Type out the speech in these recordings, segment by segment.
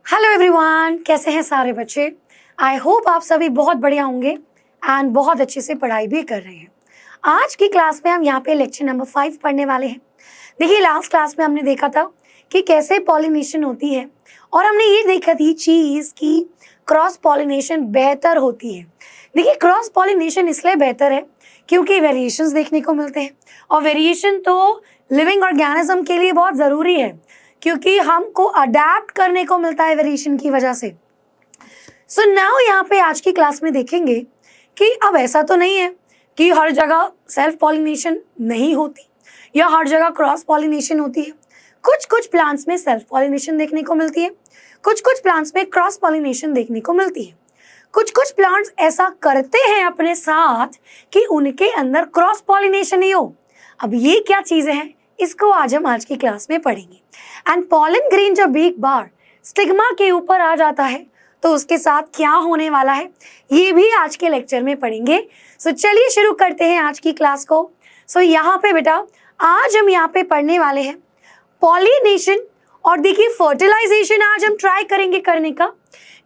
Hello everyone, कैसे हैं सारे बच्चे। आई होप आप सभी बहुत बढ़िया होंगे एंड बहुत अच्छे से पढ़ाई भी कर रहे हैं। आज की क्लास में हम यहाँ पे लेक्चर नंबर 5 पढ़ने वाले हैं। देखिए, लास्ट क्लास में हमने देखा था कि कैसे पॉलिनेशन होती है और हमने ये देखा थी चीज़ की क्रॉस पॉलिनेशन बेहतर होती है। देखिए, क्रॉस पॉलिनेशन इसलिए बेहतर है क्योंकि वेरिएशंस देखने को मिलते हैं और वेरिएशन तो लिविंग ऑर्गेनिज्म के लिए बहुत ज़रूरी है क्योंकि हमको अडेप्ट करने को मिलता है वेरिएशन की वजह से। सो नाउ यहाँ पे आज की क्लास में देखेंगे कि अब ऐसा तो नहीं है कि हर जगह सेल्फ पॉलिनेशन नहीं होती या हर जगह क्रॉस पॉलिनेशन होती है। कुछ कुछ प्लांट्स में सेल्फ पॉलिनेशन देखने को मिलती है, कुछ कुछ प्लांट्स में क्रॉस पॉलिनेशन देखने को मिलती है। कुछ कुछ प्लांट्स ऐसा करते हैं अपने साथ कि उनके अंदर क्रॉस पॉलिनेशन ही हो। अब ये क्या चीज़ें हैं, इसको आज की क्लास में पढ़ेंगे। एंड पॉलन ग्रेन जब एक बार स्टिग्मा के ऊपर आ जाता है तो उसके साथ क्या होने वाला है, ये भी आज के लेक्चर में पढ़ेंगे। सो चलिए शुरू करते हैं आज की क्लास को। सो यहाँ पे बेटा आज हम यहाँ पे पढ़ने वाले हैं पॉलिनेशन और देखिए फर्टिलाइजेशन आज हम ट्राई करेंगे करने का,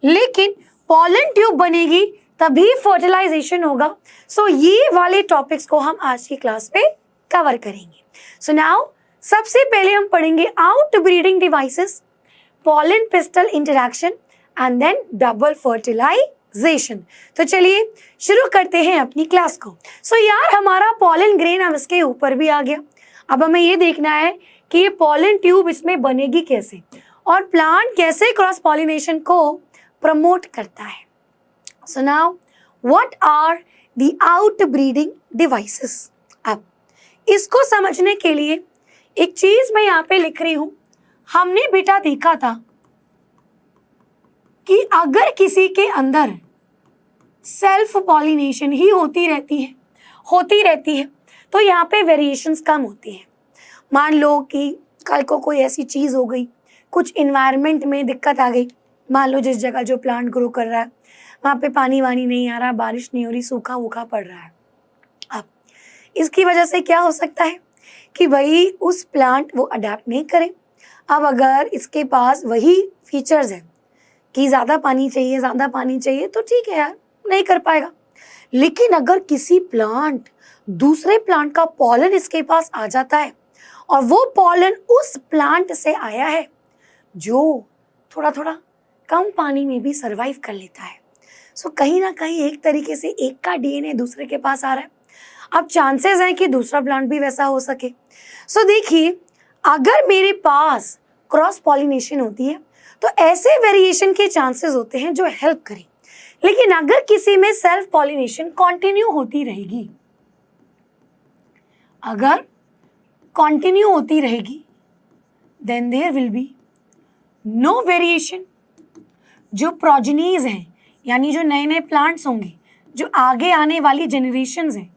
लेकिन पॉलन ट्यूब बनेगी तभी फर्टिलाइजेशन होगा। सो ये वाले टॉपिक्स को हम आज की क्लास पे कवर करेंगे। सो नाउ सबसे पहले हम पढ़ेंगे outbreeding devices, pollen pistil interaction and then double fertilization. तो चलिए शुरू करते हैं अपनी क्लास को। सो यार हमारा पॉलन ग्रेन अब इसके ऊपर भी आ गया। अब हमें ये देखना है कि ये पॉलन ट्यूब इसमें बनेगी कैसे और प्लांट कैसे क्रॉस पॉलिनेशन को प्रमोट करता है। So now what are the outbreeding devices. अब इसको समझने के लिए एक चीज मैं यहाँ पे लिख रही हूं। हमने बेटा देखा था कि अगर किसी के अंदर सेल्फ पॉलिनेशन ही होती रहती है तो यहाँ पे वेरिएशंस कम होती हैं। मान लो कि कल को कोई ऐसी चीज हो गई, कुछ इन्वायरमेंट में दिक्कत आ गई। मान लो जिस जगह जो प्लांट ग्रो कर रहा है वहाँ पे पानी वानी नहीं आ रहा, बारिश नहीं हो रही, सूखा वूखा पड़ रहा है। अब इसकी वजह से क्या हो सकता है कि भाई उस प्लांट वो अडेप्ट नहीं करे। अब अगर इसके पास वही फीचर्स हैं कि ज़्यादा पानी चाहिए तो ठीक है यार, नहीं कर पाएगा। लेकिन अगर किसी प्लांट दूसरे प्लांट का पॉलन इसके पास आ जाता है और वो पॉलन उस प्लांट से आया है जो थोड़ा थोड़ा कम पानी में भी सर्वाइव कर लेता है, सो कहीं ना कहीं एक तरीके से एक का डीएनए दूसरे के पास आ रहा है। अब चांसेस हैं कि दूसरा प्लांट भी वैसा हो सके। सो देखिए, अगर मेरे पास क्रॉस पॉलिनेशन होती है तो ऐसे वेरिएशन के चांसेस होते हैं जो हेल्प करें। लेकिन अगर किसी में सेल्फ पॉलिनेशन कंटिन्यू होती रहेगी, then there will be no variation. जो प्रोजेनीज हैं यानी जो नए नए प्लांट्स होंगे, जो आगे आने वाली जनरेशन्स हैं,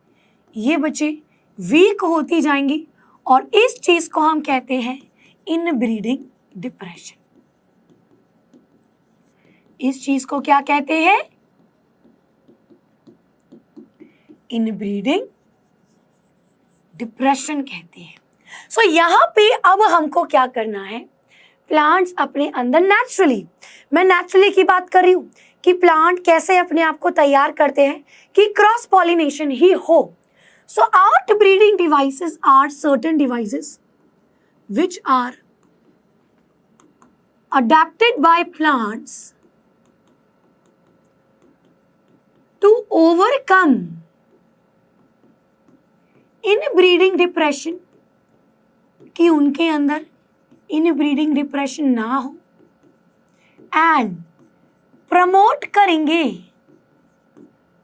ये बच्चे वीक होती जाएंगी और इस चीज को हम कहते हैं इनब्रीडिंग डिप्रेशन। इस चीज को क्या कहते हैं? इनब्रीडिंग डिप्रेशन कहते हैं। सो यहाँ पे अब हमको क्या करना है, प्लांट्स अपने अंदर मैं नेचुरली की बात कर रही हूँ कि प्लांट कैसे अपने आप को तैयार करते हैं कि क्रॉस पॉलिनेशन ही हो। So outbreeding devices are certain devices which are adapted by plants to overcome inbreeding depression, कि उनके अंदर inbreeding depression ना हो and प्रमोट करेंगे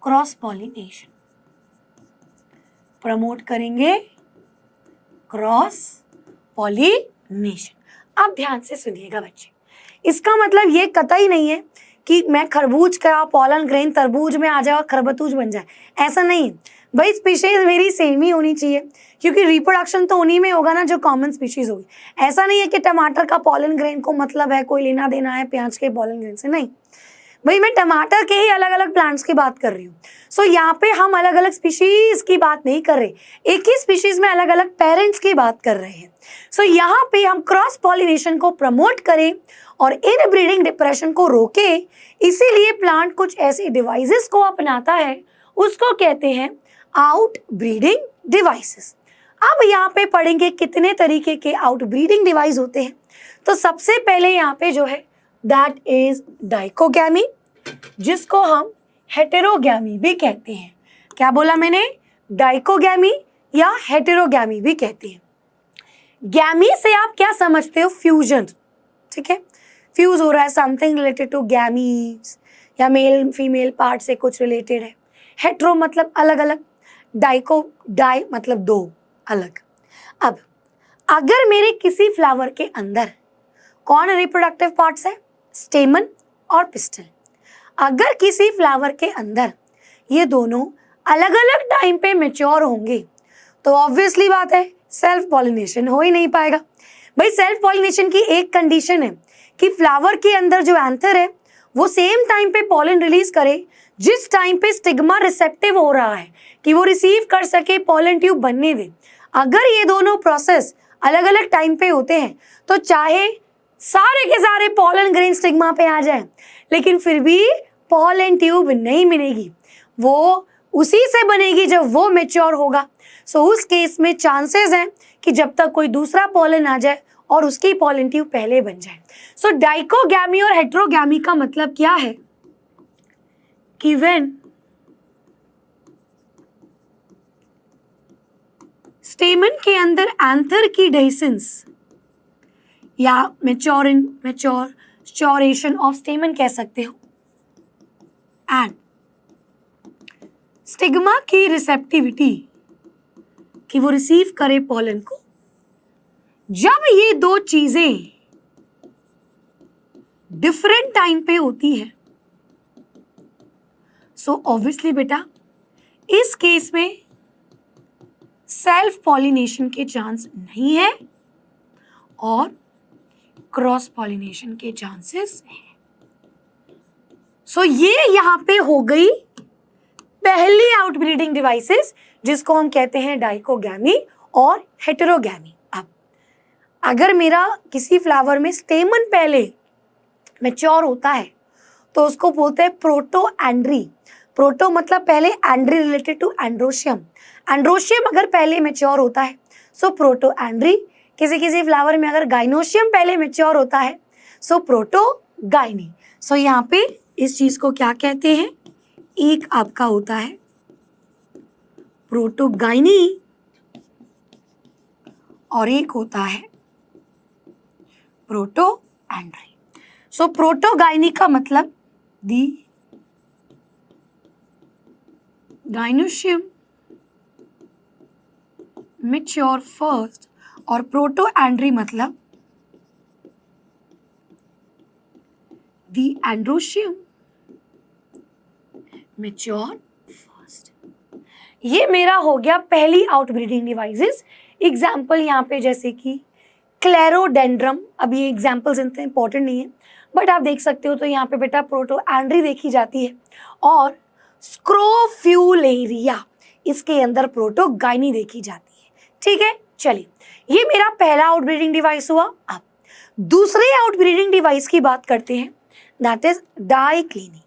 क्रॉस पॉलिनेशन। अब ध्यान से सुनिएगा बच्चे, इसका मतलब ये कतई नहीं है कि मैं खरबूज का पॉलन ग्रेन तरबूज में आ जाए और खरबतूज बन जाए, ऐसा नहीं है भाई। स्पीशीज मेरी सेम ही होनी चाहिए क्योंकि रिप्रोडक्शन तो उन्हीं में होगा ना जो कॉमन स्पीशीज होगी। ऐसा नहीं है कि टमाटर का पॉलन ग्रेन को मतलब है कोई लेना देना है प्याज के पॉलन ग्रेन से, नहीं। भाई मैं टमाटर के ही अलग अलग प्लांट्स की बात कर रही हूँ। सो यहाँ पे हम अलग अलग स्पीशीज की बात नहीं कर रहे, एक ही स्पीशीज में अलग अलग पेरेंट्स की बात कर रहे हैं। सो यहाँ पे हम क्रॉस पॉलिनेशन को प्रमोट करें और इन ब्रीडिंग डिप्रेशन को रोके, इसीलिए प्लांट कुछ ऐसे डिवाइसेस को अपनाता है, उसको कहते हैं आउट ब्रीडिंग डिवाइसेस। अब यहाँ पे पढ़ेंगे कितने तरीके के आउट ब्रीडिंग डिवाइस होते हैं। तो सबसे पहले यहाँ पे जो है दैट इज डाइकोगैमी, जिसको हम हेटेरोगैमी भी कहते हैं। क्या बोला मैंने? डाइकोगैमी या हेटेरोगैमी भी कहते हैं। गैमी से आप क्या समझते हो? फ्यूजन, ठीक है, फ्यूज हो रहा है, समथिंग रिलेटेड टू गैमीज या मेल फीमेल पार्ट से कुछ रिलेटेड है। हेट्रो मतलब अलग अलग, डाइको डाई मतलब दो अलग। अब अगर मेरे किसी फ्लावर के अंदर कौन रिप्रोडक्टिव पार्ट्स है? स्टेमन और पिस्टल। अगर किसी फ्लावर के अंदर ये दोनों अलग अलग टाइम पे मैच्योर होंगे तो ऑब्वियसली बात है सेल्फ पॉलिनेशन हो ही नहीं पाएगा। भाई सेल्फ पॉलिनेशन की एक कंडीशन है कि फ्लावर के अंदर जो एंथर है वो सेम टाइम पे पॉलन रिलीज करे जिस टाइम पे स्टिग्मा रिसेप्टिव हो रहा है कि वो रिसीव कर सके, पॉलन ट्यूब बनने दे। अगर ये दोनों प्रोसेस अलग अलग टाइम पे होते हैं तो चाहे सारे के सारे पॉलन ग्रेन स्टिग्मा पे आ जाए लेकिन फिर भी पॉलन ट्यूब नहीं मिलेगी, वो उसी से बनेगी जब वो मैच्योर होगा। सो उस केस में चांसेस हैं कि जब तक कोई दूसरा पॉलन आ जाए और उसकी पॉलन ट्यूब पहले बन जाए। सो डाइकोगैमी और हेटेरोगैमी का मतलब क्या है कि व्हेन स्टेमन के अंदर एंथर की डेसेंस या मैच्योरेशन ऑफ स्टेमन कह सकते हो, एंड स्टिग्मा की रिसेप्टिविटी कि वो रिसीव करे पॉलन को, जब ये दो चीजें डिफरेंट टाइम पे होती है सो ऑब्वियसली बेटा इस केस में सेल्फ पॉलिनेशन के चांस नहीं है और क्रॉस पॉलिनेशन के चांसेस हैं। सो ये यहाँ पे हो गई पहली आउटब्रीडिंग डिवाइसेस जिसको हम कहते हैं डाइकोगैमी और हेटेरोगैमी। अब अगर मेरा किसी फ्लावर में स्टेमन पहले मैच्योर होता है तो उसको बोलते हैं प्रोटो एंड्री। प्रोटो मतलब पहले, एंड्री रिलेटेड टू एंड्रोशियम। एंड्रोशियम अगर पहले मैच्योर होता है सो प्रोटो एंड्री। किसी किसी फ्लावर में अगर गाइनोशियम पहले मैच्योर होता है सो प्रोटो गाइनी। सो यहाँ पे इस चीज को क्या कहते हैं? एक आपका होता है प्रोटोगाइनी और एक होता है प्रोटो एंड्री। सो प्रोटोगाइनी का मतलब दी गाइनोशियम मैच्योर फर्स्ट और प्रोटो एंड्री मतलब दी एंड्रोशियम मैच्योर फर्स्ट। ये मेरा हो गया पहली आउटब्रीडिंग डिवाइसेस। एग्जाम्पल यहाँ पे जैसे कि क्लेरोडेंड्रम, अब ये एग्जाम्पल्स इतने इंपॉर्टेंट नहीं है बट आप देख सकते हो। तो यहाँ पे बेटा प्रोटो एंड्री देखी जाती है और स्क्रोफ्यूलेरिया इसके अंदर प्रोटोगाइनी देखी जाती है। ठीक है, चलिए ये मेरा पहला आउटब्रीडिंग डिवाइस हुआ। अब दूसरे आउटब्रीडिंग डिवाइस की बात करते हैं, दैट इज डाइक्लिनी।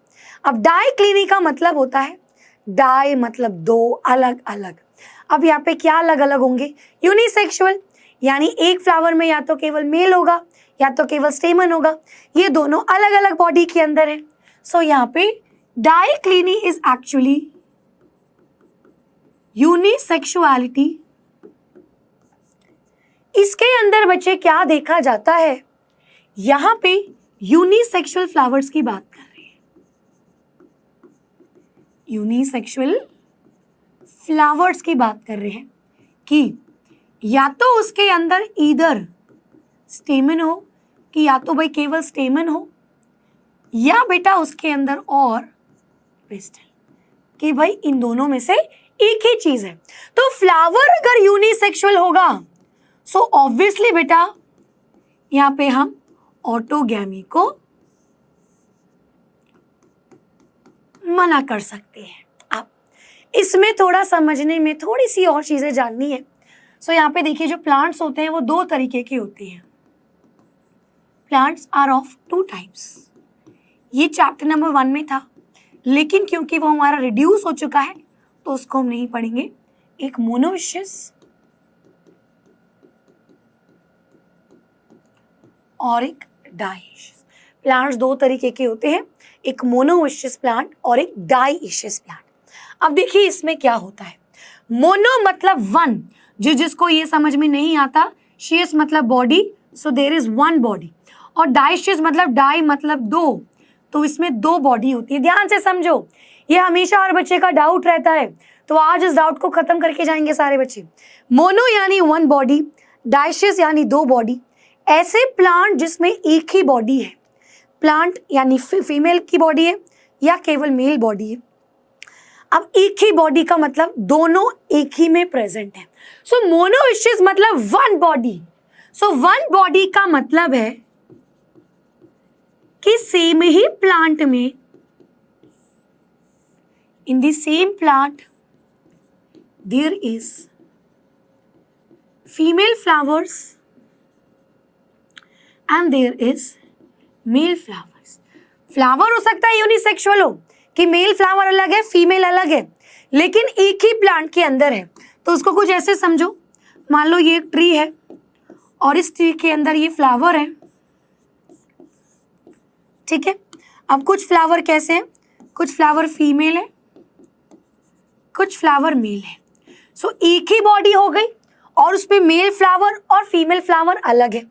अब डाइक्लिनी का मतलब होता है, डाई मतलब दो, अलग अलग। अब यहाँ पे क्या अलग अलग होंगे? यूनिसेक्सुअल, यानी एक फ्लावर में या तो केवल मेल होगा या तो केवल स्टेमन होगा, ये दोनों अलग अलग बॉडी के अंदर है। सो यहाँ पे डाइक्लिनी इज एक्चुअली यूनिसेक्सुअलिटी। इसके अंदर बच्चे क्या देखा जाता है? यहाँ पे यूनिसेक्सुअल फ्लावर्स की बात कर रहे हैं। यूनिसेक्सुअल फ्लावर्स की बात कर रहे हैं कि या तो उसके अंदर ईदर स्टेमन हो कि या तो भाई केवल स्टेमन हो या बेटा उसके अंदर और पिस्टल, कि भाई इन दोनों में से एक ही चीज है। तो फ्लावर अगर यूनिसेक्सुअल होगा सो ऑब्वियसली बेटा यहाँ पे हम ऑटोगैमी को मना कर सकते हैं। अब इसमें थोड़ा समझने में थोड़ी सी और चीजें जाननी है। सो यहाँ पे देखिए जो प्लांट्स होते हैं वो दो तरीके के होते हैं। Plants are of two types. ये चैप्टर नंबर 1 में था, लेकिन क्योंकि वो हमारा रिड्यूस हो चुका है तो उसको हम नहीं पढ़ेंगे। एक मोनोइशियस और एक डाइशियस। प्लांट्स दो तरीके के होते हैं, एक मोनोइशियस प्लांट और एक डाइशियस प्लांट। अब देखिए इसमें क्या होता है। मोनो मतलब वन, जिसको ये समझ में नहीं आता, शियस मतलब body, so there is one body, और डाइशियस मतलब डाई मतलब दो, तो इसमें दो बॉडी होती है। ध्यान से समझो, ये हमेशा हर बच्चे का डाउट रहता है, तो आज इस डाउट को खत्म करके जाएंगे सारे बच्चे। मोनो यानी वन बॉडी, डाइशियस यानी दो बॉडी। ऐसे प्लांट जिसमें एक ही बॉडी है, प्लांट यानी फीमेल की बॉडी है या केवल मेल बॉडी है। अब एक ही बॉडी का मतलब दोनों एक ही में प्रेजेंट है। सो मोनोइशियस मतलब one body. So one body का मतलब है कि सेम ही प्लांट में, in the same plant there is female flowers and there is male flowers. Flower हो सकता है यूनिसेक्सुअल हो, कि मेल फ्लावर अलग है फीमेल अलग है, लेकिन एक ही प्लांट के अंदर है। तो उसको कुछ ऐसे समझो, मान लो ये एक ट्री है और इस ट्री के अंदर ये फ्लावर है, ठीक है। अब कुछ फ्लावर कैसे हैं, कुछ फ्लावर फीमेल है, कुछ फ्लावर मेल है। सो एक ही बॉडी हो गई और उसमें मेल फ्लावर और फीमेल फ्लावर अलग है।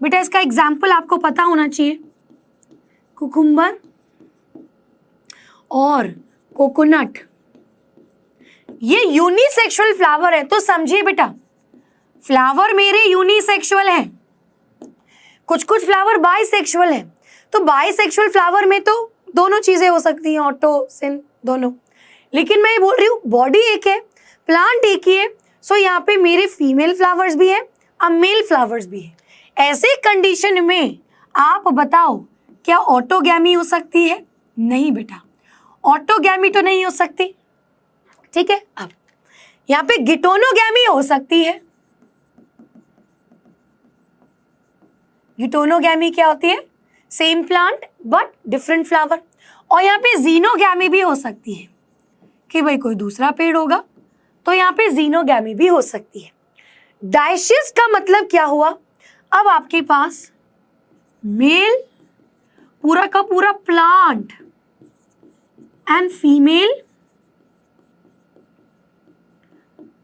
बेटा इसका एग्जाम्पल आपको पता होना चाहिए, कुकुम्बर और कोकोनट, ये यूनिसेक्सुअल फ्लावर है। तो समझिए बेटा, फ्लावर मेरे यूनिसेक्सुअल है, कुछ कुछ फ्लावर बाइसेक्सुअल है। तो बाइसेक्सुअल फ्लावर में तो दोनों चीजें हो सकती हैं, ऑटो सिन दोनों, लेकिन मैं ये बोल रही हूँ बॉडी एक है, प्लांट एक ही है। सो यहाँ पे मेरे फीमेल फ्लावर्स भी है और मेल फ्लावर्स भी है। ऐसे कंडीशन में आप बताओ क्या ऑटोगैमी हो सकती है? नहीं बेटा, ऑटोगैमी तो नहीं हो सकती, ठीक है। अब यहाँ पे गिटोनोगैमी हो सकती है। गिटोनोगैमी क्या होती है? Same plant but different flower. और यहाँ पे जीनोगैमी भी हो सकती है कि भाई कोई दूसरा पेड़ होगा, तो यहाँ पे जीनोगैमी भी हो सकती है। डाइशियस का मतलब क्या हुआ? अब आपके पास मेल पूरा का पूरा plant and female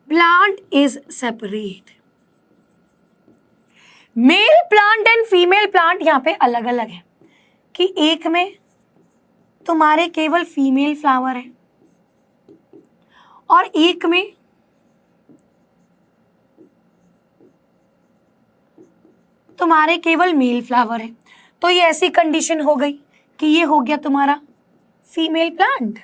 plant is separate. Male plant and female plant यहाँ पे अलग अलग है कि एक में तुम्हारे केवल फीमेल फ्लावर है और एक में तुम्हारे केवल मेल फ्लावर है। तो ये ऐसी कंडीशन हो गई कि ये हो गया तुम्हारा फीमेल प्लांट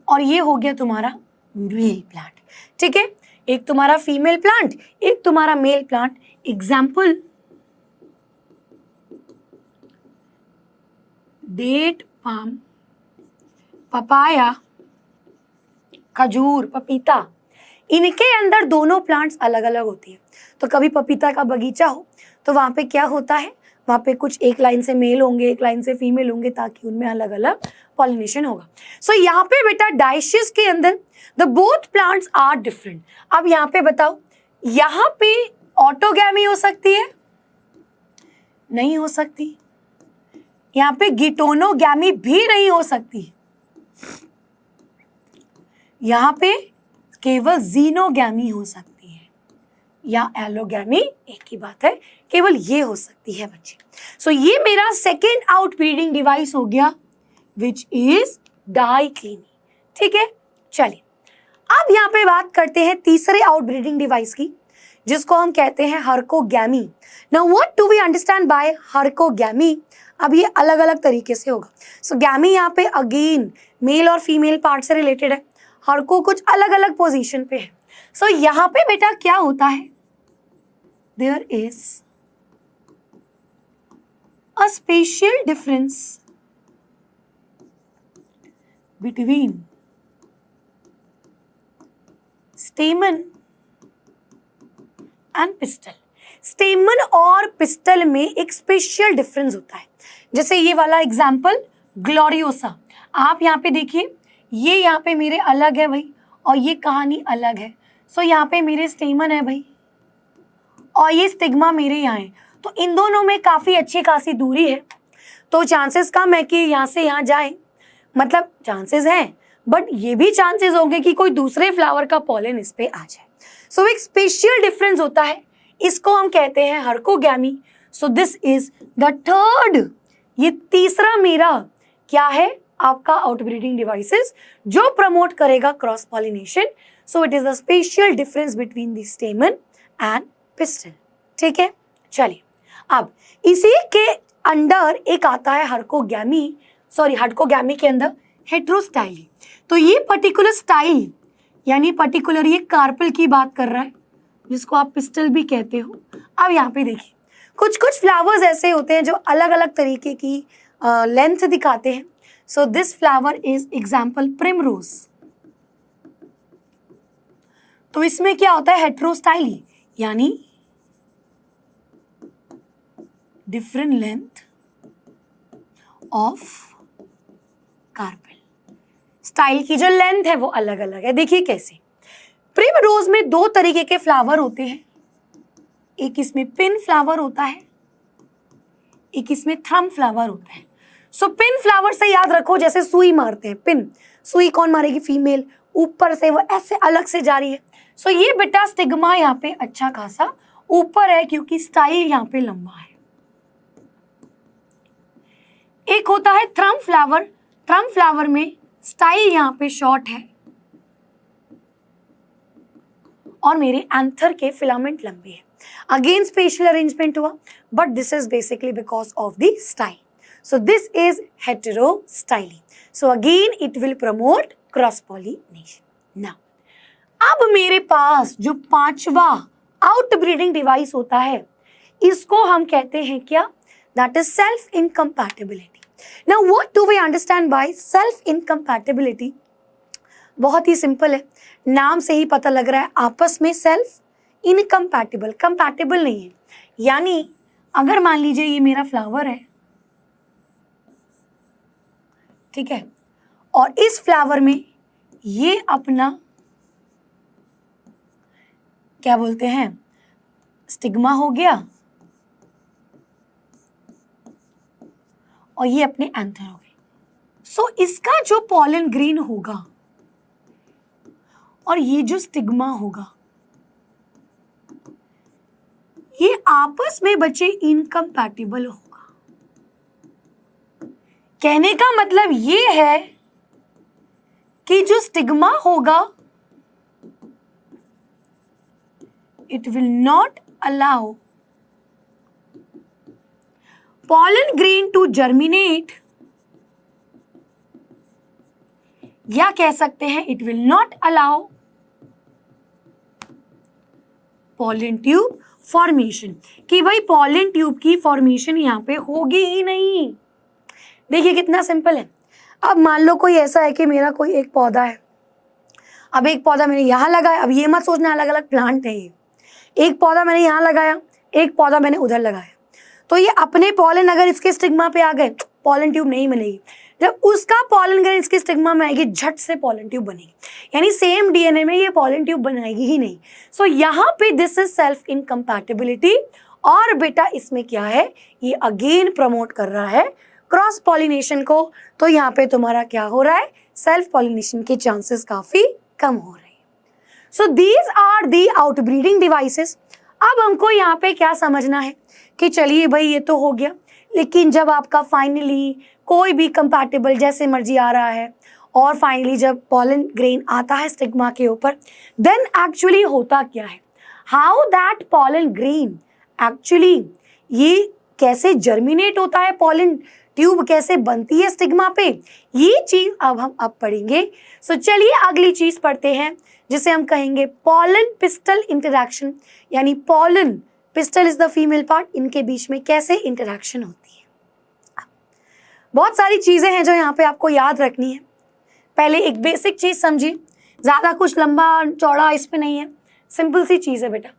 और ये हो गया तुम्हारा मेल प्लांट, ठीक है। एक तुम्हारा फीमेल प्लांट, एक तुम्हारा male plant. Example, date palm, papaya, खजूर, पपीता, इनके अंदर दोनों प्लांट्स अलग अलग होती है। तो कभी पपीता का बगीचा हो तो वहां पे क्या होता है, वहां पे कुछ एक लाइन से मेल होंगे, एक लाइन से फीमेल होंगे, ताकि उनमें अलग अलग पॉलिनेशन होगा। सो यहाँ पे बेटा डाइशियस के अंदर the both plants are different. अब यहाँ पे बताओ, यहाँ पे ऑटोगैमी हो सकती है? नहीं हो सकती। यहाँ पे गिटोनोगैमी भी नहीं हो सकती। यहाँ पे केवल जीनोगैमी हो सकती है या एलोगैमी, एक ही बात है, केवल ये हो सकती है बच्चे। सो ये मेरा सेकेंड आउटब्रीडिंग डिवाइस हो गया विच इज डाइक्लिनी, ठीक है। चलिए अब यहाँ पे बात करते हैं तीसरे आउटब्रीडिंग डिवाइस की, जिसको हम कहते हैं herkogamy. Now what do we understand by herkogamy? अब ये अलग अलग तरीके से होगा। सो गैमी यहाँ पे अगेन मेल और फीमेल पार्ट से रिलेटेड है, हर्को कुछ अलग अलग पोजीशन पे है। सो यहाँ पे बेटा क्या होता है, there is a special difference between stamen and pistil. Stamen और पिस्टल में एक स्पेशल डिफरेंस होता है। जैसे ये वाला एग्जाम्पल ग्लोरियोसा, आप यहाँ पे देखिए, ये यहाँ पे मेरे अलग है भाई और ये कहानी अलग है। सो यहाँ पे मेरे स्टेमन है भाई और ये स्टिग्मा मेरे यहाँ है, तो इन दोनों में काफ़ी अच्छी खासी दूरी है, तो चांसेस कम है कि यहाँ से यहाँ जाए, मतलब चांसेस हैं, बट ये भी चांसेस होंगे कि कोई दूसरे फ्लावर का पॉलन इस पे आ जाए। सो एक स्पेशल डिफरेंस होता है, इसको हम कहते हैं herkogamy. So this is the third, ये तीसरा मेरा क्या है आपका आउटब्रीडिंग डिवाइसेस जो प्रमोट करेगा cross pollination. So it is the special difference between the stamen and pistil. ठीक है, चलिए अब इसी के अंडर एक आता है हर्कोगैमी, सॉरी हर्कोगैमी के अंदर हेटेरोस्टाइली। तो ये पर्टिकुलर स्टाइल यानी पर्टिकुलर ये कार्पेल की बात कर रहा है, जिसको आप पिस्टल भी कहते हो। अब यहाँ पे देखिए, कुछ कुछ फ्लावर्स ऐसे होते हैं जो अलग अलग तरीके की लेंथ दिखाते हैं। So this flower is example primrose. तो इसमें क्या होता है हेटेरोस्टाइली, यानी different length of carpel. Style की जो लेंथ है वो अलग अलग है। देखिए कैसे, प्रिमरोज में दो तरीके के फ्लावर होते हैं, एक इसमें पिन फ्लावर होता है, एक इसमें थंब फ्लावर होता है। सो पिन फ्लावर से याद रखो, जैसे सुई मारते हैं, पिन सुई कौन मारेगी, फीमेल, ऊपर से वो ऐसे अलग से जा रही है। सो ये बेटा स्टिग्मा यहाँ पे अच्छा खासा ऊपर है क्योंकि स्टाइल यहाँ पे लंबा है। एक होता है थ्रम फ्लावर, थ्रम फ्लावर में स्टाइल यहाँ पे शॉर्ट है और मेरे एंथर के फिलामेंट लंबे हैं। अगेन स्पेशल अरेंजमेंट हुआ, but this is basically because of the style. So this is हेटेरोस्टाइली। So again it will promote cross pollination. Now अब मेरे पास जो पांचवा आउटब्रीडिंग डिवाइस होता है, इसको हम कहते हैं क्या, that is self incompatibility. Now what do we understand by self incompatibility? बहुत ही सिंपल है, नाम से ही पता लग रहा है, आपस में सेल्फ इनकम्पैटिबल, कंपैटिबल नहीं है। यानी अगर मान लीजिए ये मेरा फ्लावर है, ठीक है, और इस फ्लावर में ये अपना क्या बोलते हैं स्टिग्मा हो गया और ये अपने एंथर हो गए। सो इसका जो पॉलन ग्रेन होगा और ये जो स्टिग्मा होगा, ये आपस में बच्चे इनकम्पैटिबल होगा। कहने का मतलब ये है कि जो स्टिग्मा होगा it will not allow pollen grain to germinate, या कह सकते हैं it will not allow pollen tube formation, कि भाई pollen tube की formation यहाँ पे होगी ही नहीं। देखिए कितना सिंपल है। अब मान लो कोई ऐसा है कि मेरा कोई एक पौधा है, अब एक पौधा मैंने यहाँ लगाया, अब ये मत सोचना अलग अलग प्लांट है, ये एक पौधा मैंने यहाँ लगाया, एक पौधा मैंने उधर लगाया, तो ये अपने पॉलन अगर इसके स्टिग्मा पे आ गए, पॉलन ट्यूब नहीं बनेगी। जब उसका पॉलन ग्रेन इसके स्टिग्मा में आएगी, झट से पॉलन ट्यूब बनेगी, यानी सेम डीएनए में ये पॉलन ट्यूब बनाएगी ही नहीं। सो यहाँ पे दिस इज सेल्फ इनकम्पैटिबिलिटी। और बेटा इसमें क्या है, ये अगेन प्रमोट कर रहा है क्रॉस पॉलिनेशन को। तो यहाँ पे तुम्हारा क्या हो रहा है, सेल्फ पॉलिनेशन के चांसेस काफी कम हो रहे हैं। So these are the outbreeding devices. अब हमको यहाँ पे क्या समझना है कि चलिए भाई ये तो हो गया, लेकिन जब आपका फाइनली कोई भी कंपैटिबल जैसे मर्जी आ रहा है और फाइनली जब पॉलन ग्रेन आता है स्टिग्मा के ऊपर, देन एक्चुअली होता क्या है, how that pollen grain actually ये कैसे जर्मिनेट होता है, पॉलन ट्यूब कैसे बनती है स्टिग्मा पे, ये चीज अब हम पढ़ेंगे। सो चलिए अगली चीज पढ़ते हैं जिसे हम कहेंगे पॉलन पिस्टल इंटरैक्शन, यानी pollen pistil is the female part, इनके बीच में कैसे इंटरैक्शन होती है। बहुत सारी चीजें हैं जो यहाँ पे आपको याद रखनी है। पहले एक बेसिक चीज समझिए, ज्यादा कुछ लंबा चौड़ा इसमें नहीं है, सिंपल सी चीज है बेटा।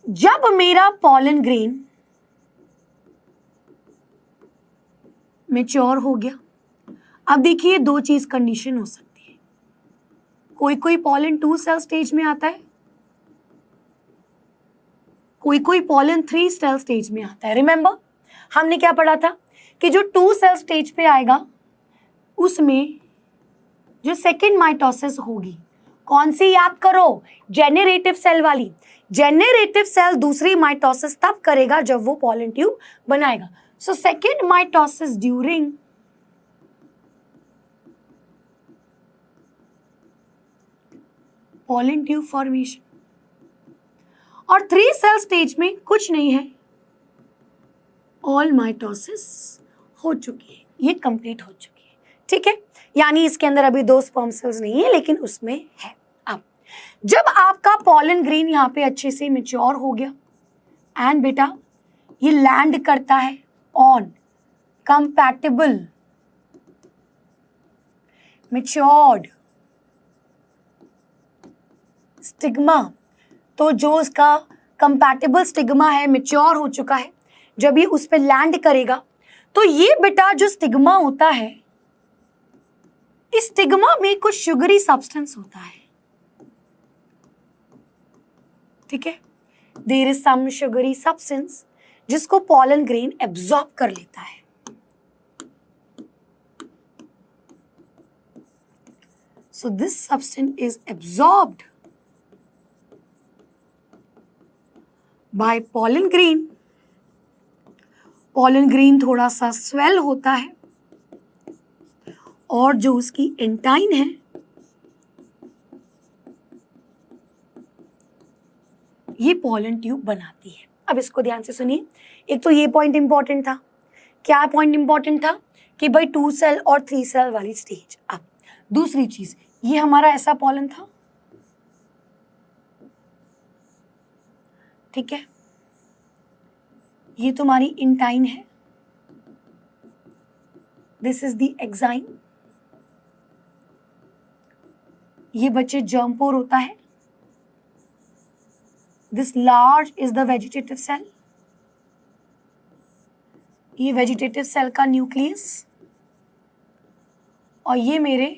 जब मेरा पॉलन ग्रेन मैच्योर हो गया, अब देखिए दो चीज कंडीशन हो सकती है, कोई कोई पॉलन 2 सेल स्टेज में आता है, कोई कोई पॉलन 3 सेल स्टेज में आता है। रिमेंबर हमने क्या पढ़ा था कि जो 2 सेल स्टेज पे आएगा उसमें जो सेकेंड माइटोसिस होगी, कौन सी याद करो, जेनरेटिव सेल वाली। जेनरेटिव सेल दूसरी माइटोसिस तब करेगा जब वो पॉलन ट्यूब बनाएगा। So second mitosis during pollen tube formation, और 3 सेल स्टेज में कुछ नहीं है, ऑल माइटोसिस हो चुकी है, ये कंप्लीट हो चुकी है, ठीक है। यानी इसके अंदर अभी 2 स्पर्म सेल्स नहीं है लेकिन उसमें है। अब जब आपका पॉलन ग्रेन यहाँ पे अच्छे से मैच्योर हो गया एंड बेटा ये लैंड करता है ऑन कंपैटिबल मैच्योर्ड स्टिग्मा, तो जो उसका कंपैटिबल स्टिग्मा है, मैच्योर हो चुका है, जब ये उस पे लैंड करेगा तो ये बेटा जो स्टिग्मा होता है, इस स्टिग्मा में कुछ शुगरी सब्सटेंस होता है, ठीक है। There is some sugary substance जिसको पॉलन ग्रेन एब्जॉर्ब कर लेता है। So this substance is absorbed by pollen grain. Pollen grain थोड़ा सा स्वेल होता है और जो उसकी एंटाइन है ये पॉलन ट्यूब बनाती है। अब इसको ध्यान से सुनिए, एक तो ये पॉइंट इंपॉर्टेंट था, क्या पॉइंट इंपॉर्टेंट था कि भाई 2 सेल और 3 सेल वाली स्टेज। अब दूसरी चीज, ये हमारा ऐसा पॉलन था, ठीक है, ये तुम्हारी इंटाइन है, दिस इज द एक्साइन, ये बच्चे जर्मपोर होता है, this large is the vegetative cell, ये वेजिटेटिव सेल का न्यूक्लियस, और ये मेरे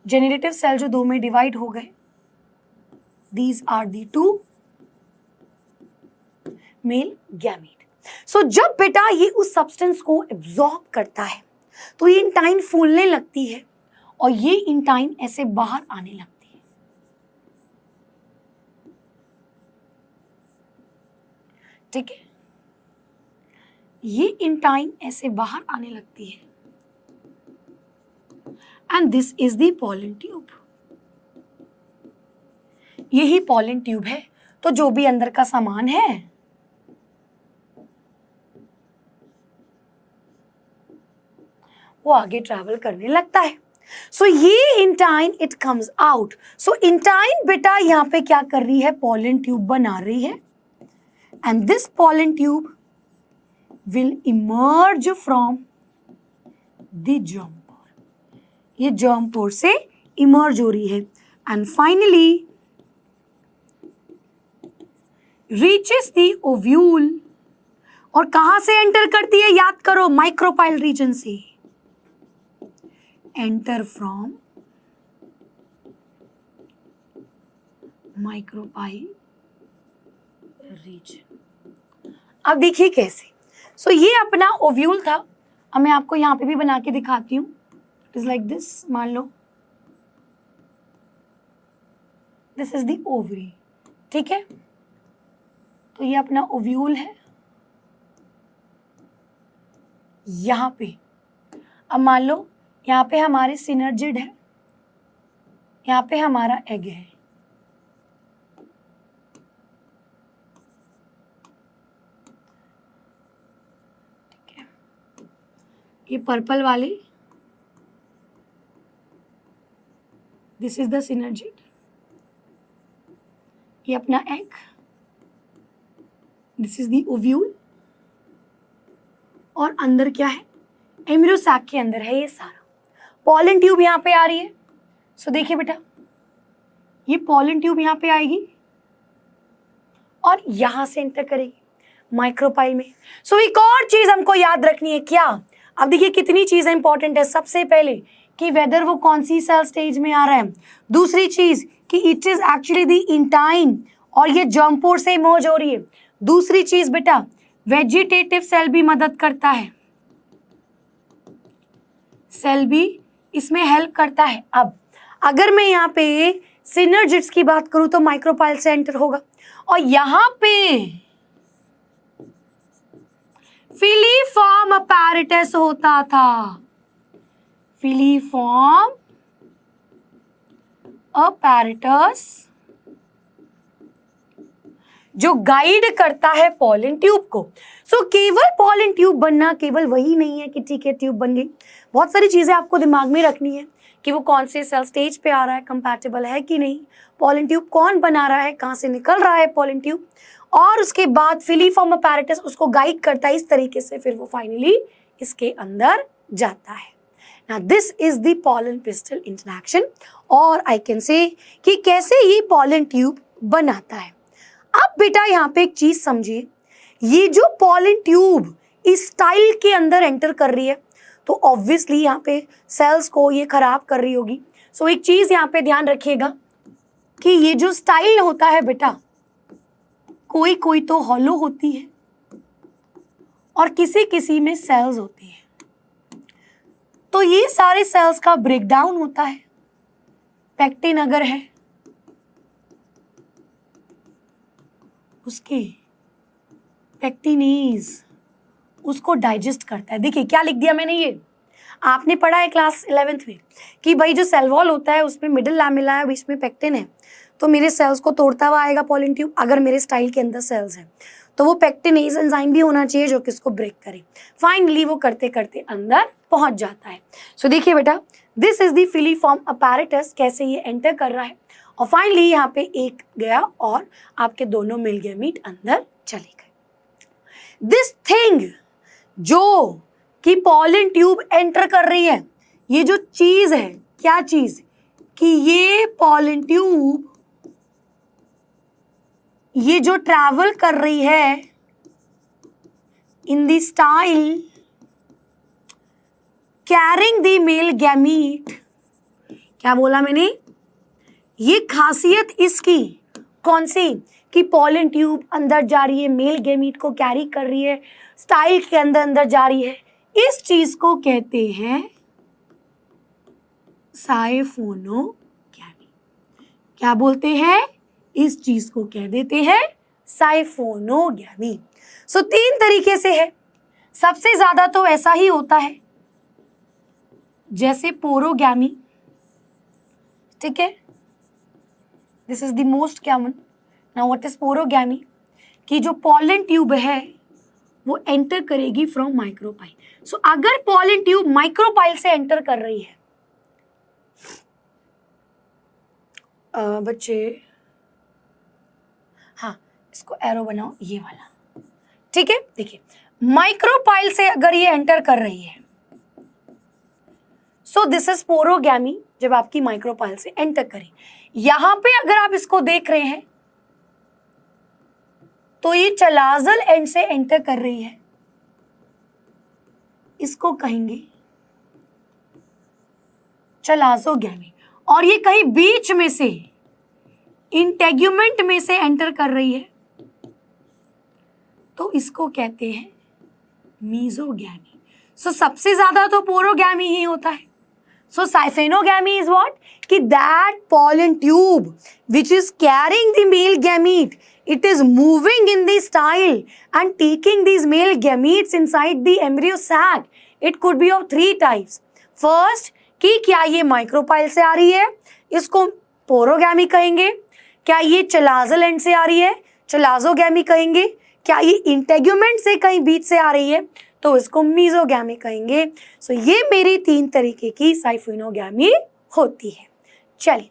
जेनरेटिव सेल जो 2 में डिवाइड हो गए, these are the 2 male gamete. So जब बेटा ये उस सब्सटेंस को एब्जॉर्ब करता है तो ये इंटाइन फूलने लगती है और ये इंटाइन ऐसे बाहर आने लगती है, ठीक है, ये इंटाइन ऐसे बाहर आने लगती है and this is the pollen tube. यही पॉलन ट्यूब है, तो जो भी अंदर का सामान है वो आगे ट्रैवल करने लगता है। सो ये intine it comes out. So intine बेटा यहाँ पे क्या कर रही है, पॉलन ट्यूब बना रही है and this pollen tube will emerge from the germ pore. ये जर्म पोर से इमर्ज हो रही है and finally reaches the ovule, और कहां से एंटर करती है, याद करो, माइक्रोपाइल रीजन से। Enter from micropyle region. अब देखिए कैसे। सो ये अपना ओव्यूल था, अब मैं आपको यहां पे भी बना के दिखाती हूं। इट इज लाइक दिस, मान लो दिस इज द ओवरी, ठीक है, तो ये अपना ओव्यूल है यहां पे। अब मान लो यहाँ पे हमारे सिनर्जिड है, यहाँ पे हमारा एग है, ठीक है, ये पर्पल वाले, दिस इज द सिनर्जिड, ये अपना egg, this is the ovule, और अंदर क्या है, एम्ब्रियो सैक के अंदर है ये सारा। पॉलन ट्यूब यहाँ पे आ रही है। सो देखिए बेटा, ये पॉलन ट्यूब यहाँ पे आएगी और यहाँ से एंटर करेगी माइक्रोपाइल में। सो एक और चीज हमको याद रखनी है, क्या? अब देखिए कितनी चीजें इंपॉर्टेंट है। सबसे पहले कि वेदर वो कौन सी सेल स्टेज में आ रहा है। दूसरी चीज कि it is actually the intine और ये जर्म पोर से इमर्ज हो रही है। दूसरी चीज बेटा, वेजिटेटिव सेल भी मदद करता है, सेल भी इसमें हेल्प करता है। अब अगर मैं यहाँ पे सिनर्जिड्स की बात करूं तो माइक्रोपाइल से एंटर होगा और यहाँ पे फिलीफॉर्म अपैरेटस होता था। फिलीफॉर्म अपैरेटस जो गाइड करता है पॉलन ट्यूब को। सो केवल पॉलन ट्यूब बनना केवल वही नहीं है कि ठीक है ट्यूब बन गई। बहुत सारी चीजें आपको दिमाग में रखनी है कि वो कौन से सेल स्टेज पे आ रहा है, कंपैटिबल है कि नहीं, पॉलन ट्यूब कौन बना रहा है, कहाँ से निकल रहा है पॉलन ट्यूब, और उसके बाद फिलीफॉर्म अपैरेटस उसको गाइड करता है इस तरीके से, फिर वो फाइनली इसके अंदर जाता है। Now this is the pollen pistil interaction और I can say कि कैसे ये पॉलन ट्यूब बनाता है। अब बेटा यहाँ पे एक चीज समझिए, ये जो पॉलन ट्यूब इस स्टाइल के अंदर एंटर कर रही है तो ऑब्वियसली यहाँ पे सेल्स को ये खराब कर रही होगी। सो एक चीज यहाँ पे ध्यान रखिएगा कि ये जो स्टाइल होता है बेटा, कोई कोई तो हॉलो होती है और किसी किसी में सेल्स होती है। तो ये सारे सेल्स का ब्रेकडाउन होता है। पेक्टिन अगर है उसके पेक्टिनेज उसको डाइजेस्ट करता है। देखिए क्या लिख दिया मैंने, ये आपने पढ़ा है क्लास 11th में कि भाई जो सेल वॉल होता है उसमें मिडिल लैमेला है, बीच में पेक्टिन है, तो मेरे सेल्स को तोड़ता हुआ आएगा पॉलन ट्यूब। अगर मेरे स्टाइल के अंदर सेल्स हैं तो वो पेक्टिनेज एंजाइम भी होना चाहिए जो कि इसको ब्रेक करे। फाइनली वो करते करते अंदर पहुंच जाता है। सो देखिए बेटा, this is the filiform apparatus, कैसे ये एंटर कर रहा है और फाइनली यहाँ पे एक गया और आपके दोनों मेल गैमीट अंदर चले गए। दिस थिंग जो कि पॉलन ट्यूब एंटर कर रही है, ये जो चीज है, क्या चीज, कि ये पॉलन ट्यूब ये जो ट्रैवल कर रही है in the style carrying the male gamete, क्या बोला मैंने, ये खासियत इसकी कौन सी कि पॉलन ट्यूब अंदर जा रही है, मेल गैमीट को कैरी कर रही है, स्टाइल के अंदर अंदर जा रही है, इस चीज को कहते हैं साइफोनोगैमी। क्या बोलते हैं, इस चीज को कह देते हैं साइफोनोगैमी। सो तीन तरीके से है। सबसे ज्यादा तो ऐसा ही होता है जैसे पोरोगैमी, ठीक है, this is the most common. Now what is पोरोगैमी, कि जो पॉलन ट्यूब है वो एंटर करेगी फ्रॉम माइक्रोपाइल। सो अगर पॉलन ट्यूब माइक्रोपाइल से एंटर कर रही है, बच्चे हाँ इसको एरो बनाओ ये वाला, ठीक है। देखिए माइक्रोपाइल से अगर ये एंटर कर रही है, सो दिस इज पोरोगैमी, जब आपकी माइक्रोपाइल से एंटर करी। यहां पे अगर आप इसको देख रहे हैं तो ये चलाजल एंड से एंटर कर रही है, इसको कहेंगे चलाजोगैमी। और ये कहीं बीच में से इंटेग्यूमेंट में से एंटर कर रही है तो इसको कहते हैं मीजोगैमी। सो सबसे ज्यादा तो पोरोगैमी ही होता है। सो साइफेनोगैमी इज व्हाट, कि that pollen tube which is carrying the male gamete, it is moving in the style and taking these male gametes inside the embryo sac. It could be of three types. First, कि क्या ये micropyle से आ रही है, इसको पोरोगैमी कहेंगे। क्या ये चलाजल एंड से आ रही है, चलाजोगैमी कहेंगे। क्या ये इंटेग्यूमेंट से कहीं बीच से आ रही है तो इसको मीजोगैमी कहेंगे। सो ये मेरी तीन तरीके की साइफोनोगैमी होती है। चलिए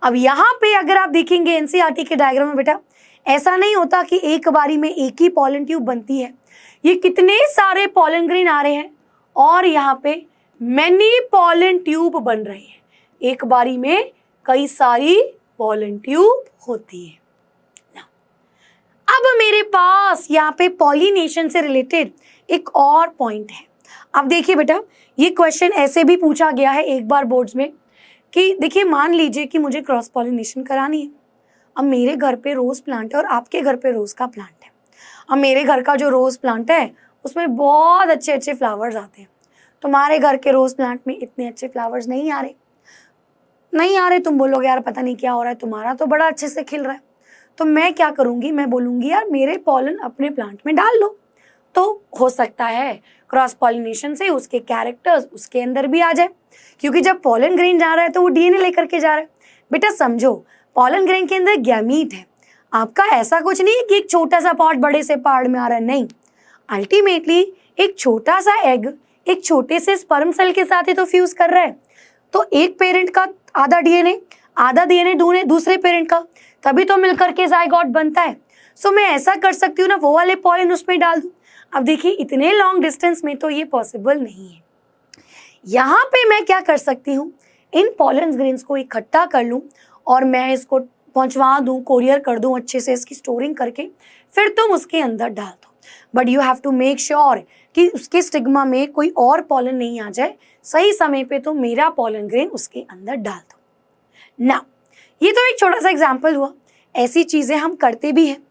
अब यहाँ पे अगर आप देखेंगे एनसीईआरटी के डायग्राम में बेटा, ऐसा नहीं होता कि एक बारी में एक ही पॉलन ट्यूब बनती है। ये कितने सारे पॉलन ग्रेन आ रहे हैं और यहाँ पे मैनी पॉलन ट्यूब बन रहे हैं। एक बारी में कई सारी पॉलन ट्यूब होती है। अब मेरे पास यहाँ पे पॉलिनेशन से रिलेटेड एक और पॉइंट है। अब देखिए बेटा, ये क्वेश्चन ऐसे भी पूछा गया है एक बार बोर्ड्स में कि देखिए मान लीजिए कि मुझे क्रॉस पॉलिनेशन करानी है। अब मेरे घर पे रोज प्लांट है और आपके घर पे रोज का प्लांट है। अब मेरे घर का जो रोज प्लांट है उसमें बहुत अच्छे अच्छे फ्लावर्स आते हैं। तुम्हारे घर के रोज प्लांट में इतने अच्छे फ्लावर्स नहीं आ रहे। तुम बोलोगे यार पता नहीं क्या हो रहा है, तुम्हारा तो बड़ा अच्छे से खिल रहा है। तो मैं क्या करूंगी, मैं बोलूंगी यार मेरे पॉलन अपने प्लांट में डाल लो। तो हो सकता है क्रॉस पॉलिनेशन से उसके कैरेक्टर्स उसके अंदर भी आ जाए, क्योंकि जब पॉलन ग्रेन जा रहा है तो वो डीएनए लेकर के जा रहा है। बेटा समझो, पॉलन ग्रेन के अंदर गैमीट है। आपका ऐसा कुछ नहीं है कि एक छोटा सा पॉट बड़े से पहाड़ में आ रहा है, नहीं। अल्टीमेटली एक छोटा सा एग एक छोटे से स्पर्म सेल के साथ ही तो फ्यूज कर रहा है। तो एक पेरेंट का आधा डीएनए दूसरे पेरेंट का, तभी तो मिलकर के जाइगोट बनता है। सो मैं ऐसा कर सकती हूँ ना, वो वाले पॉलन उसमें डाल दूं। अब देखिए इतने लॉन्ग डिस्टेंस में तो ये पॉसिबल नहीं है। यहाँ पे मैं क्या कर सकती हूँ, इन पॉलन ग्रेन्स को इकट्ठा कर लूँ और मैं इसको पहुँचवा दूँ, कोरियर कर दूँ अच्छे से, इसकी स्टोरिंग करके फिर तुम उसके अंदर डाल दो। But you have to make sure कि उसके स्टिग्मा में कोई और पॉलन नहीं आ जाए। सही समय पे तो मेरा पॉलन ग्रेन उसके अंदर डाल दो ना। ये तो एक छोटा सा एग्जाम्पल हुआ। ऐसी चीजें हम करते भी हैं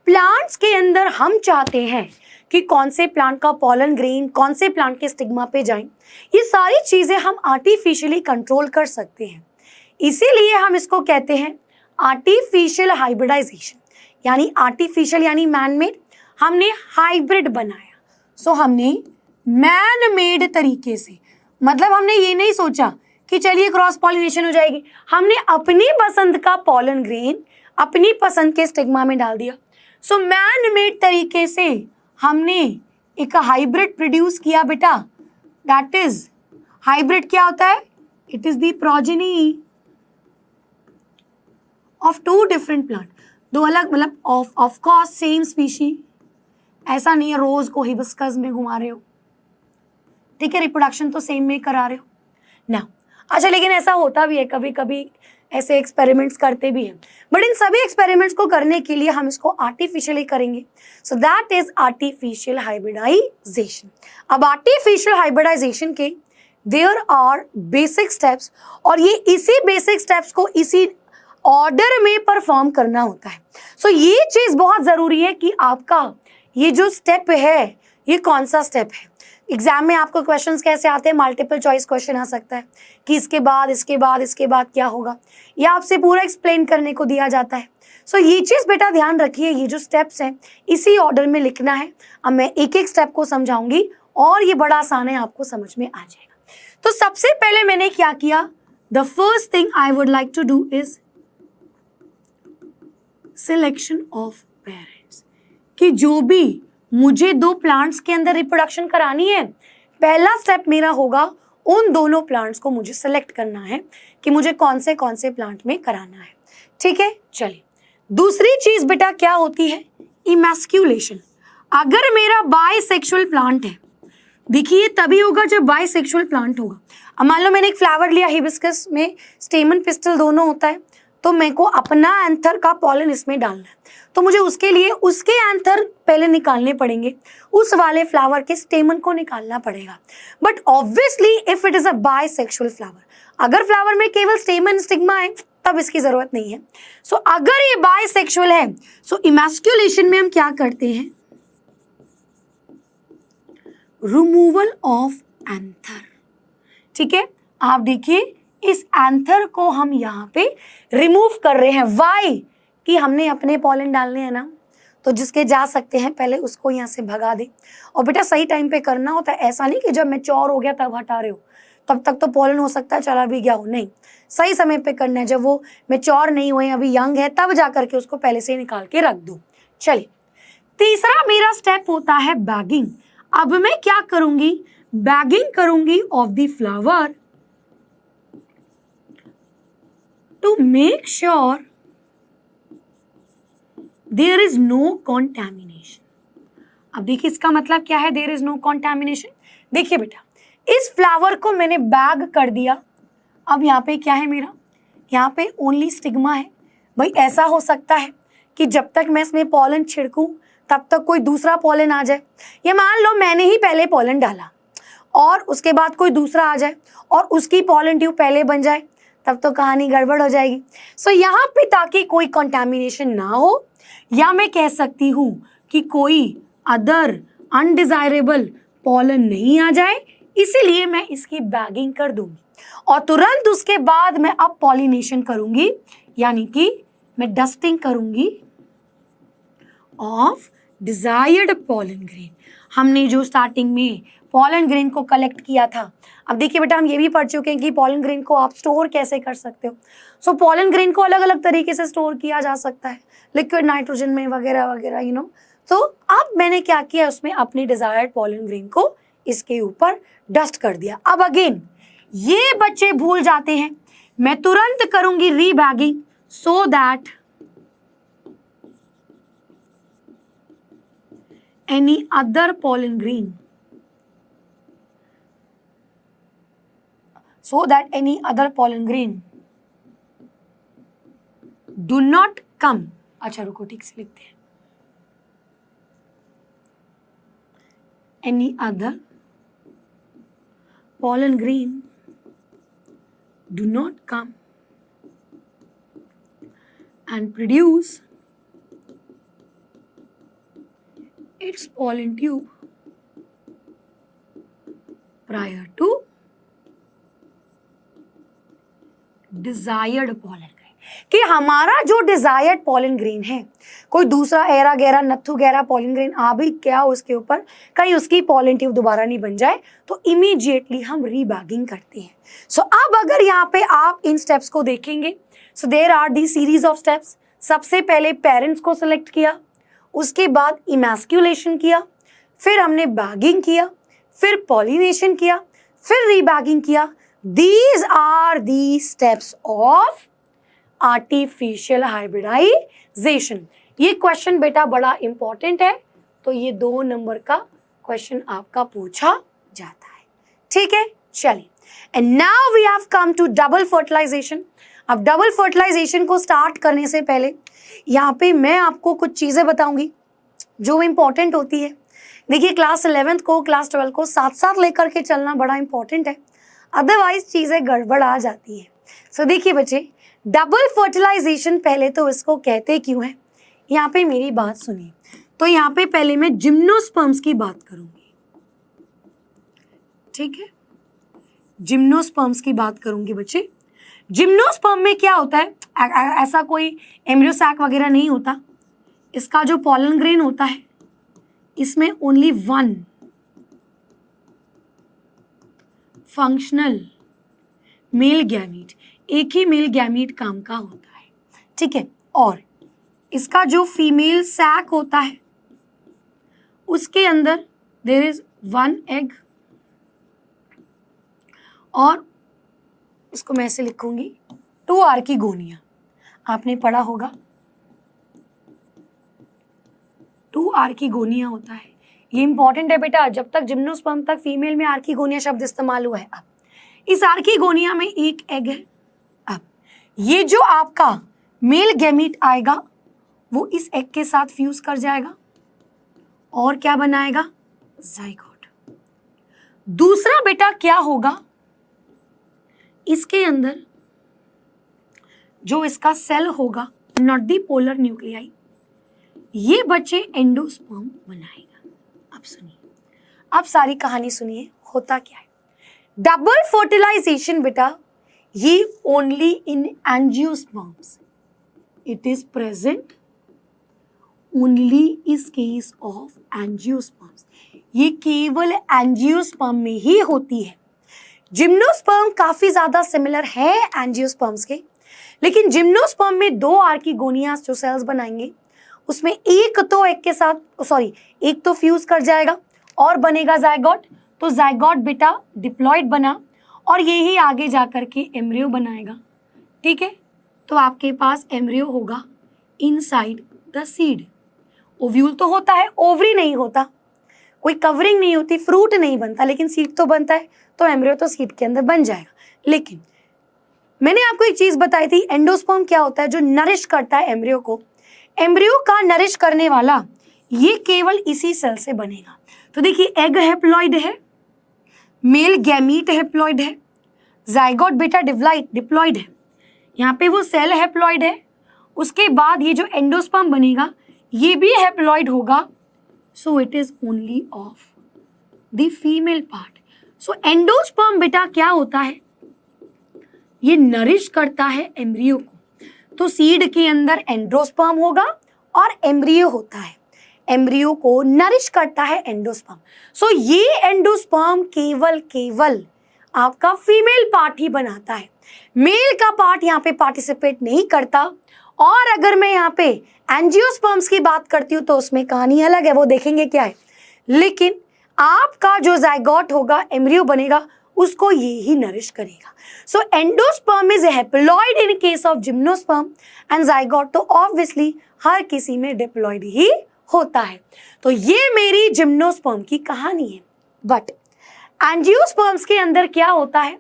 प्लांट्स के अंदर। हम चाहते हैं कि कौन से प्लांट का पॉलन ग्रेन कौन से प्लांट के स्टिग्मा पे जाए। ये सारी चीजें हम आर्टिफिशियली कंट्रोल कर सकते हैं। इसीलिए हम इसको कहते हैं आर्टिफिशियल हाइब्रिडाइजेशन, यानी आर्टिफिशियल यानी मैन मेड। हमने हाइब्रिड बनाया। सो हमने मैन मेड तरीके से, मतलब हमने ये नहीं सोचा कि चलिए क्रॉस पॉलिनेशन हो जाएगी। हमने अपनी पसंद का पॉलन ग्रेन अपनी पसंद के स्टिग्मा में डाल दिया। सो मैन मेड तरीके से हमने एक हाइब्रिड प्रोड्यूस किया बेटा। दैट इज हाइब्रिड क्या होता है? It is the progeny of two different plant, दो अलग, मतलब ऑफ कोर्स सेम स्पीशी। ऐसा नहीं है रोज को हिबिस्कस में घुमा रहे हो, ठीक है, रिप्रोडक्शन तो सेम में करा रहे हो ना। अच्छा, लेकिन ऐसा होता भी है, कभी कभी ऐसे एक्सपेरिमेंट्स करते भी हैं, बट इन सभी एक्सपेरिमेंट्स को करने के लिए हम इसको आर्टिफिशियली करेंगे। So that is artificial hybridization. अब आर्टिफिशियल हाइब्रिडाइजेशन के देयर आर बेसिक स्टेप्स, और ये इसी बेसिक स्टेप्स को इसी ऑर्डर में परफॉर्म करना होता है। सो ये चीज बहुत जरूरी है कि आपका ये जो स्टेप है ये कौन सा स्टेप है। एग्जाम में आपको क्वेश्चंस कैसे आते हैं, मल्टीपल चॉइस क्वेश्चन आ सकता है कि इसके बाद क्या होगा, या आपसे पूरा एक्सप्लेन करने को दिया जाता है। सो ये चीज़ बेटा ध्यान रखिए, ये जो स्टेप्स हैं इसी ऑर्डर में लिखना है। अब मैं एक एक स्टेप को समझाऊंगी और ये बड़ा आसान है, आपको समझ में आ जाएगा। तो सबसे पहले मैंने क्या किया, the first thing I would like to do is selection of parents, कि जो भी मुझे दो प्लांट्स के अंदर रिप्रोडक्शन करानी है, पहला स्टेप मेरा होगा उन दोनों प्लांट्स को मुझे सेलेक्ट करना है कि मुझे कौन से प्लांट में कराना है। ठीक है, चलिए दूसरी चीज बेटा क्या होती है, इमैस्क्यूलेशन। अगर मेरा बाइसेक्सुअल प्लांट है, देखिए तभी होगा जब बाइसेक्सुअल प्लांट होगा। अब मान लो मैंने एक फ्लावर लिया, हिबिस्कस में स्टेमन पिस्टल दोनों होता है, तो मेरे को अपना एंथर का पॉलन इसमें डालना है, तो मुझे उसके लिए उसके एंथर पहले निकालने पड़ेंगे, उस वाले फ्लावर के स्टेमन को निकालना पड़ेगा। But obviously if it is a bisexual flower, अगर फ्लावर में केवल स्टेमन स्टिग्मा है तब इसकी जरूरत नहीं है। सो अगर ये बाइसेक्सुअल है, सो इमैस्क्यूलेशन में हम क्या करते हैं, रिमूवल ऑफ एंथर। ठीक है, आप देखिए इस एंथर को हम यहाँ पे रिमूव कर रहे हैं। वाई? कि हमने अपने पॉलन डालने हैं ना, तो जिसके जा सकते हैं पहले उसको यहाँ से भगा दे। और बेटा सही टाइम पे करना होता है, ऐसा नहीं कि जब मैच्योर हो गया तब हटा रहे हो, तब तक तो पॉलन हो सकता है चला भी गया हो, नहीं, सही समय पे करना है। जब वो मैच्योर नहीं हुए, अभी यंग है, तब जा करके उसको पहले से निकाल के रख दो। चलिए तीसरा मेरा स्टेप होता है बैगिंग। अब मैं क्या करूंगी, बैगिंग करूंगी of the flower to make sure there is no contamination। अब देखिए इसका मतलब क्या है, there is no contamination। देखिए बेटा इस फ्लावर को मैंने बैग कर दिया। अब यहाँ पे क्या है मेरा, यहाँ पे ओनली स्टिग्मा है। भाई ऐसा हो सकता है कि जब तक मैं इसमें पॉलन छिड़कूं तब तक कोई दूसरा पॉलन आ जाए, ये मान लो मैंने ही पहले पॉलन डाला और उसके बाद कोई दूसरा आ जाए और उसकी पॉलन ट्यूब पहले बन जाए, तब तो कहानी गड़बड़ हो जाएगी। सो यहाँ पे ताकि कोई कंटामिनेशन ना हो, या मैं कह सकती हूँ कि कोई अदर अनडिजायरेबल पॉलन नहीं आ जाए, इसीलिए मैं इसकी बैगिंग कर दूंगी और तुरंत उसके बाद मैं अब पॉलिनेशन करूंगी, यानी कि मैं डस्टिंग करूंगी ऑफ डिजायर्ड पॉलन ग्रेन। हमने जो स्टार्टिंग में पॉलन ग्रेन को कलेक्ट किया था, अब देखिए बेटा हम ये भी पढ़ चुके हैं कि पॉलन ग्रेन को आप स्टोर कैसे कर सकते हो। सो पॉलन ग्रेन को अलग अलग तरीके से स्टोर किया जा सकता है, लिक्विड नाइट्रोजन में वगैरह वगैरह, यू नो। तो अब मैंने क्या किया, उसमें अपनी डिजायर्ड पॉलन ग्रेन को इसके ऊपर डस्ट कर दिया। अब अगेन ये बच्चे भूल जाते हैं, मैं तुरंत करूंगी rebagging so that any other pollen grain, so that any other pollen grain do not come। अच्छा रुको ठीक से लिखते हैं, any other pollen grain do not come and produce its pollen tube prior to desired pollen grain। कि हमारा जो desired pollen grain है, कोई दूसरा एरा गैरा नत्थु गैरा पॉलन ग्रेन आ भी क्या उसके ऊपर, कहीं उसकी पॉलन ट्यूब दोबारा नहीं बन जाए, तो इमीडिएटली हम रीबैगिंग करते हैं। सो अब अगर यहाँ पे आप इन स्टेप्स को देखेंगे, so there are the series of steps. सबसे पहले पेरेंट्स को सिलेक्ट किया, उसके बाद इमैस्कुलेशन किया, फिर हमने बैगिंग किया, फिर पॉलिनेशन किया, फिर रीबैगिंग किया। These are the steps of artificial hybridization. ये क्वेश्चन बेटा बड़ा इंपॉर्टेंट है, तो ये 2 नंबर का क्वेश्चन आपका पूछा जाता है। ठीक है, चलिए। And now we have come to double fertilization. अब डबल फर्टिलाइजेशन को स्टार्ट करने से पहले यहाँ पे मैं आपको कुछ चीजें बताऊंगी जो इंपॉर्टेंट होती है। देखिए क्लास 11th को क्लास 12 को साथ साथ लेकर के चलना बड़ा इंपॉर्टेंट है, अदरवाइज चीजें गड़बड़ आ जाती है। सो देखिए बच्चे, डबल फर्टिलाइजेशन पहले तो इसको कहते क्यों है, यहाँ पे मेरी बात सुनिए। तो यहाँ पे पहले मैं जिम्नोस्पर्म्स की बात करूंगी, ठीक है, जिम्नोस्पर्म्स की बात करूंगी बच्चे। जिम्नोस्पर्म में क्या होता है, ऐसा कोई एम्ब्रियो सैक वगैरह नहीं होता। इसका जो पॉलन ग्रेन होता है, इसमें ओनली 1 फंक्शनल मेल गैमीट, एक ही मेल गैमीट काम का होता है, ठीक है। और इसका जो फीमेल सैक होता है, उसके अंदर देयर इज 1 एग, और इसको मैं ऐसे लिखूंगी 2 आर्किगोनिया। आपने पढ़ा होगा 2 आर्किगोनिया होता है। ये इंपॉर्टेंट है बेटा, जब तक जिम्नोस्पर्म तक फीमेल में आर्किगोनिया शब्द इस्तेमाल हुआ है। अब इस आर्किगोनिया में 1 एग है। अब ये जो आपका मेल गैमीट आएगा वो इस एग के साथ फ्यूज कर जाएगा और क्या बनाएगा, जाइगोट। दूसरा बेटा क्या होगा, इसके अंदर जो इसका सेल होगा, नॉट दी पोलर न्यूक्लियाई, ये बच्चे एंडोस्पर्म बनाएगा। अब सुनिए, अब सारी कहानी सुनिए, होता क्या है। डबल फर्टिलाइजेशन बेटा ये only in angiosperms, it is present only इस केस ऑफ एंजियोस्पर्म्स। ये केवल एंजियोस्पर्म में ही होती है। जिम्नोस्पर्म काफी ज्यादा सिमिलर है एंजियोस्पर्म्स के, लेकिन जिम्नोस्पर्म में 2 आर्किगोनियास जो सेल्स बनाएंगे, उसमें एक तो एग के साथ एक तो फ्यूज कर जाएगा और बनेगा जाइगोट। तो जाइगोट बेटा डिप्लॉइड बना और यही आगे जाकर के एम्ब्रियो बनाएगा, ठीक है। तो आपके पास एम्ब्रियो होगा इनसाइड द सीड। ओव्यूल तो होता है, ओवरी नहीं होता। कोई कवरिंग नहीं होती, फ्रूट नहीं बनता, लेकिन सीड तो बनता है, तो एम्ब्रियो तो सीड के अंदर बन जाएगा। लेकिन मैंने आपको एक चीज बताई थी, एंडोस्पर्म क्या होता है, जो नरिश करता है एम्ब्रियो को। एम्ब्रियो का नरिश करने वाला ये केवल इसी सेल से बनेगा। तो देखिए, एग हैप्लॉइड है, मेल गैमीट हैप्लॉइड है, जाइगोट बेटा डिप्लॉइड है, यहाँ पे वो सेल हैप्लॉइड है। उसके बाद ये जो एंडोस्पर्म बनेगा ये भी हैप्लॉइड होगा। सो it is only of the female part. So endosperm बेटा क्या होता है, ये नरिश करता है एम्ब्रियो को। तो सीड के अंदर एंडोस्पर्म होगा और एम्ब्रियो होता है, एम्ब्रियो को नरिश करता है एंडोस्पर्म। सो ये एंडोस्पर्म केवल आपका फीमेल पार्ट ही बनाता है, मेल का पार्ट यहाँ पे पार्टिसिपेट नहीं करता। और अगर मैं यहाँ पे एंजियोस्पर्म्स की बात करती हूँ तो उसमें कहानी अलग है, वो देखेंगे क्या है। लेकिन आपका जो जाइगोट होगा, एम्ब्रियो बनेगा, उसको ये ही नरिश करेगा। So endosperm is haploid in case of gymnosperm and zygote तो ऑब्वियसली हर किसी में डिप्लॉइड ही होता है। तो ये मेरी जिम्नोस्पर्म की कहानी है। बट एंजियोस्पर्म्स के अंदर क्या होता है,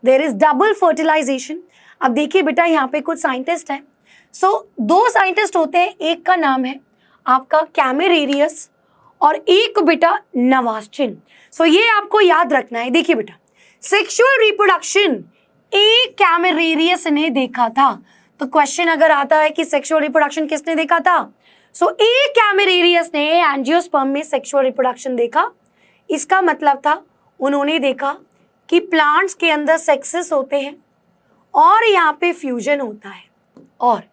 देयर इज डबल फर्टिलाइजेशन। अब देखिए बेटा, यहाँ पे कुछ साइंटिस्ट हैं। दो साइंटिस्ट होते हैं, एक का नाम है आपका कैमेरेरियस और एक बेटा नवास्चिन। ये आपको याद रखना है। देखिए बेटा, सेक्सुअल रिप्रोडक्शन एक कैमेरेरियस ने देखा था। तो क्वेश्चन अगर आता है कि सेक्सुअल रिप्रोडक्शन किसने देखा था, एक कैमेरेरियस ने एंजियोस्पर्म में सेक्सुअल रिप्रोडक्शन देखा। इसका मतलब था उन्होंने देखा कि प्लांट्स के अंदर सेक्सेस होते हैं और यहाँ पे फ्यूजन होता है। और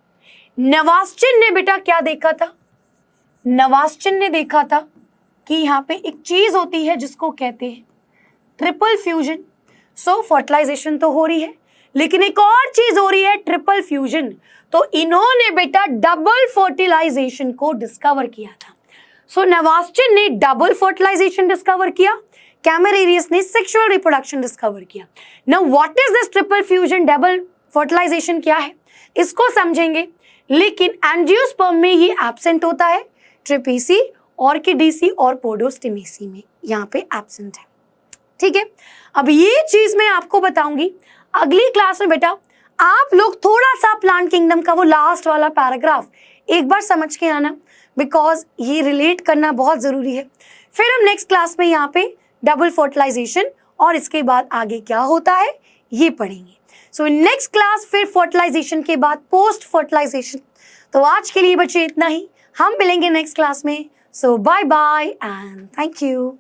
नवास्चिन ने बेटा क्या देखा था, नवास्चिन ने देखा था कि यहाँ पे एक चीज होती है जिसको कहते हैं ट्रिपल फ्यूजन। फर्टिलाइजेशन तो हो रही है, लेकिन एक और चीज हो रही है, ट्रिपल फ्यूजन। तो इन्होंने बेटा डबल फर्टिलाइजेशन को डिस्कवर किया था। नवास्चिन ने डबल फर्टिलाइजेशन डिस्कवर किया, कैमेरेरियस ने सेक्सुअल रिप्रोडक्शन डिस्कवर किया। Now what is this triple fusion, double fertilization क्या है, इसको समझेंगे। लेकिन एंजियोस्पर्म में ये एब्सेंट होता है, ट्रिपेसी, ऑर्किडेसी और पोडोस्टिमेसी में यहाँ पे एब्सेंट है। ठीक है, अब ये चीज मैं आपको बताऊंगी अगली क्लास में। बेटा आप लोग थोड़ा सा प्लांट किंगडम का वो लास्ट वाला पैराग्राफ एक बार समझ के आना, बिकॉज ये रिलेट करना बहुत जरूरी है। फिर हम नेक्स्ट क्लास में यहाँ पे डबल फर्टिलाइजेशन और इसके बाद आगे क्या होता है ये पढ़ेंगे। नेक्स्ट क्लास फिर फर्टिलाइजेशन के बाद पोस्ट फर्टिलाइजेशन। तो आज के लिए बच्चे इतना ही, हम मिलेंगे नेक्स्ट क्लास में। Bye bye and thank you.